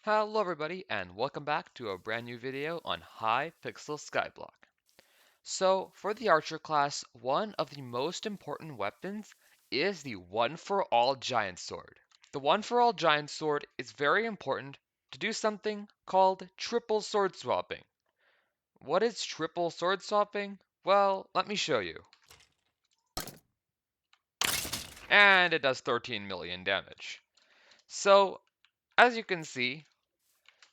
Hello everybody and welcome back to a brand new video on Hypixel Skyblock. So for the archer class, one of the most important weapons is the one-for-all giant sword. The one-for-all giant sword is very important to do something called triple sword swapping. What is triple sword swapping? Well, let me show you. And it does 13 million damage. So as you can see,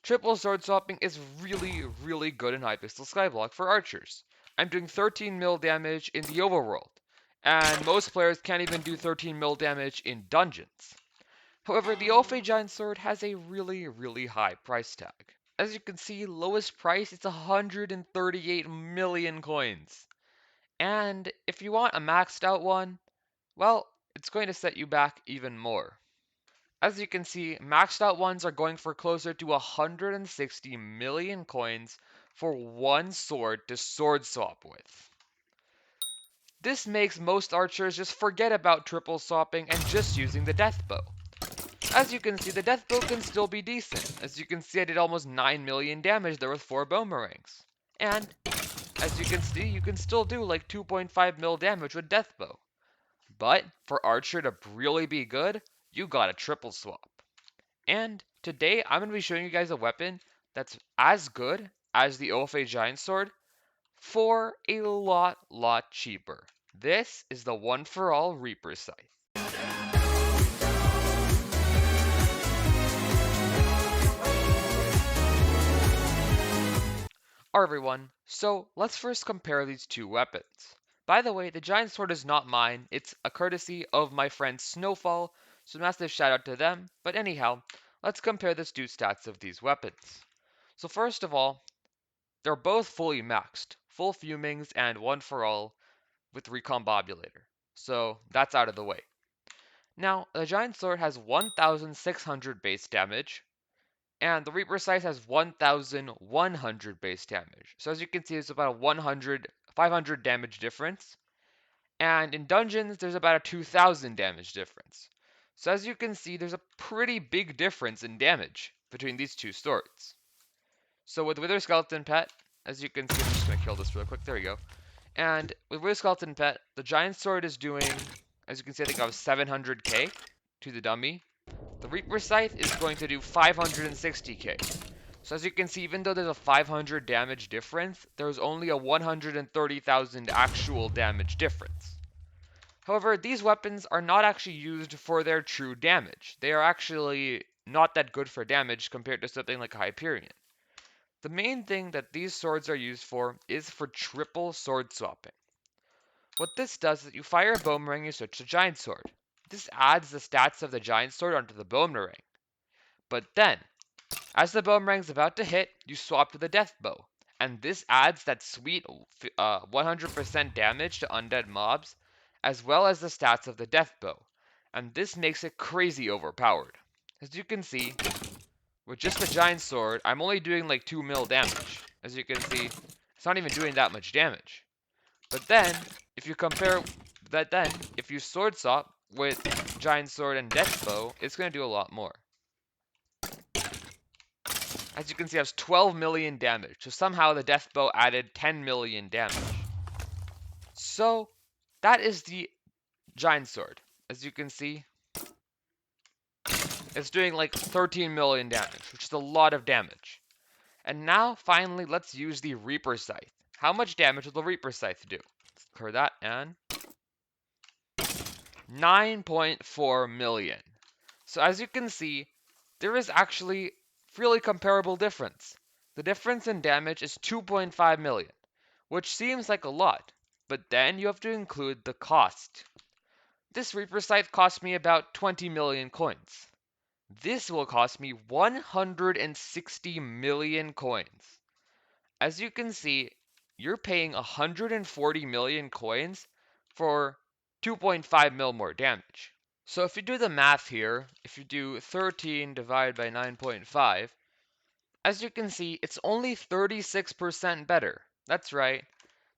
triple sword swapping is really good in Hypixel Skyblock for archers. I'm doing 13 mil damage in the overworld, and most players can't even do 13 mil damage in dungeons. However, the Ophe Giant Sword has a really high price tag. As you can see, lowest price is 138 million coins. And if you want a maxed out one, well, it's going to set you back even more. As you can see, maxed out ones are going for closer to 160 million coins for one sword to sword swap with. This makes most archers just forget about triple swapping and just using the death bow. As you can see, the death bow can still be decent. As you can see, I did almost 9 million damage there with 4 boomerangs. And as you can see, you can still do like 2.5 mil damage with death bow. But for archer to really be good, you gotta triple swap. And today I'm going to be showing you guys a weapon that's as good as the OFA Giant Sword for a lot cheaper. This is the one for all Reaper Scythe. Alright everyone, so let's first compare these two weapons. By the way, the Giant Sword is not mine, it's a courtesy of my friend Snowfall, so massive shout out to them. But anyhow, let's compare the two stats of these weapons. So first of all, they're both fully maxed, full fumings and one for all with recombobulator. So that's out of the way. Now, the Giant Sword has 1,600 base damage, and the Reaper Scythe has 1,100 base damage. So as you can see, it's about a 500 damage difference. And in dungeons, there's about a 2,000 damage difference. So as you can see, there's a pretty big difference in damage between these two swords. So with Wither Skeleton Pet, as you can see, I'm just going to kill this real quick. There we go. And with Wither Skeleton Pet, the Giant Sword is doing, as you can see, I think I was 700k to the dummy. The Reaper Scythe is going to do 560k. So as you can see, even though there's a 500 damage difference, there's only a 130,000 actual damage difference. However, these weapons are not actually used for their true damage. They are actually not that good for damage compared to something like Hyperion. The main thing that these swords are used for is for triple sword swapping. What this does is that you fire a boomerang and you switch to giant sword. This adds the stats of the giant sword onto the boomerang. But then, as the boomerang is about to hit, you swap to the death bow. And this adds that sweet 100% damage to undead mobs, as well as the stats of the death bow. And this makes it crazy overpowered. As you can see, with just the giant sword, I'm only doing like 2 mil damage. As you can see, it's not even doing that much damage. But then, if you compare that then, if you sword swap with giant sword and death bow, it's going to do a lot more. As you can see, it has 12 million damage. So somehow the death bow added 10 million damage. So that is the giant sword. As you can see, it's doing like 13 million damage, which is a lot of damage. And now, finally, let's use the Reaper Scythe. How much damage will the Reaper Scythe do? Let's clear that, and 9.4 million. So as you can see, there is actually really comparable difference. The difference in damage is 2.5 million, which seems like a lot, but then you have to include the cost. This Reaper Scythe cost me about 20 million coins. This will cost me 160 million coins. As you can see, you're paying 140 million coins for 2.5 mil more damage. So if you do the math here, if you do 13 divided by 9.5, as you can see, it's only 36% better. That's right.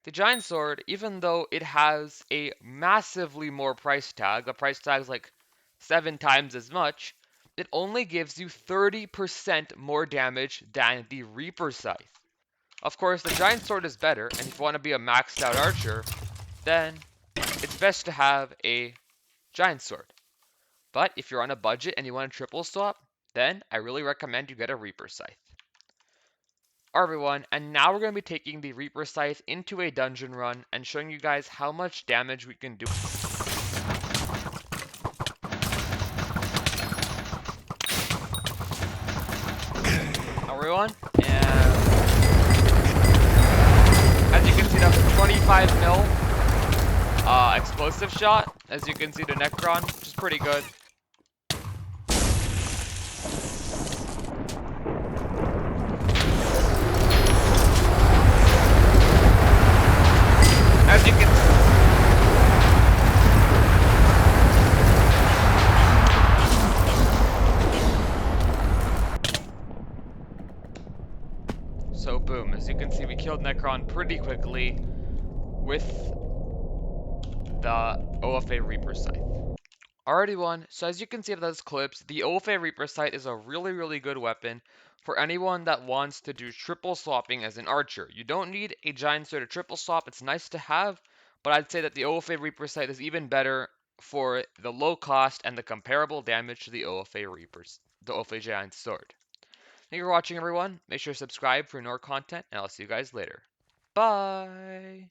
The Giant Sword, even though it has a massively more price tag, the price tag is like 7 times as much, it only gives you 30% more damage than the Reaper Scythe. Of course, the Giant Sword is better, and if you want to be a maxed out archer, then it's best to have a Giant Sword. But if you're on a budget and you want a triple swap, then I really recommend you get a Reaper Scythe. Alright everyone, and now we're going to be taking the Reaper Scythe into a dungeon run and showing you guys how much damage we can do. Everyone, and as you can see, that's a 25 mil explosive shot. As you can see, the Necron, which is pretty good. As you can So boom, as you can see, we killed Necron pretty quickly with the OFA Reaper Scythe. Alrighty one, so as you can see in those clips, the OFA Reaper Scythe is a really good weapon for anyone that wants to do triple swapping as an archer. You don't need a giant sword to triple swap, it's nice to have, but I'd say that the OFA Reaper Scythe is even better for the low cost and the comparable damage to the OFA Giant Sword. Thank you for watching everyone, make sure to subscribe for more content, and I'll see you guys later. Bye!